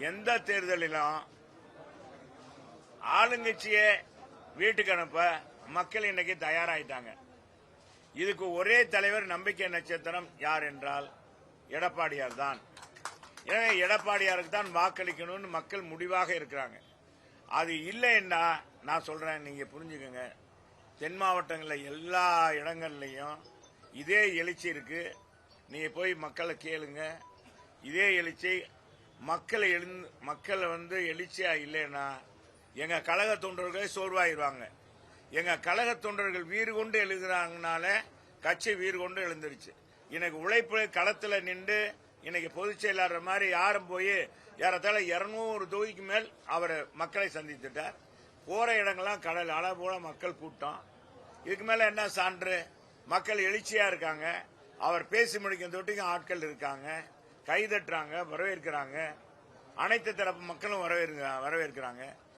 எந்த தேர்தலிலும் ஆளுங்கட்சியை வீட்டுக்கு அனுப்ப மக்கள் இன்னைக்கு தயாராயிட்டாங்க. இதுக்கு ஒரே தலைவர் நம்பிக்கை நட்சத்திரம் யார் என்றால் எடப்பாடியார் தான். எனவே எடப்பாடியாருக்கு தான் வாக்களிக்கணும்னு மக்கள் முடிவாக இருக்கிறாங்க. அது இல்லைன்னா நான் சொல்றேன், நீங்க புரிஞ்சுக்கங்க. தென் மாவட்டங்களில் எல்லா இடங்கள்லையும் இதே எழுச்சி இருக்கு. நீங்க போய் மக்களை கேளுங்க. இதே எழுச்சி மக்கள் எழுச்சியா இல்லைன்னா எங்க கழக தொண்டர்கள் சோர்வாயிருவாங்க. எங்க கழக தொண்டர்கள் வீறு கொண்டு எழுதுறாங்கனால கட்சி வீறு கொண்டு எழுந்துருச்சு. இன்னைக்கு உழைப்பு களத்துல நின்று இன்னைக்கு பொதுச் செயலாளர் மாதிரி யாரும் போய் ஏறத்தாழ 200 தொகுதிக்கு மேல் அவர் மக்களை சந்தித்துட்டார். போற இடங்கள்லாம் கடல் அளவு போல மக்கள் கூட்டம். இதுக்கு மேல என்ன சான்று? மக்கள் எழுச்சியா இருக்காங்க. அவர் பேசி முடிக்கும் தொட்டிக்கும் ஆட்கள் இருக்காங்க, கைதட்டுறாங்க, வரவேற்கிறாங்க. அனைத்து தரப்பு மக்களும் வரவேற்கிறாங்க.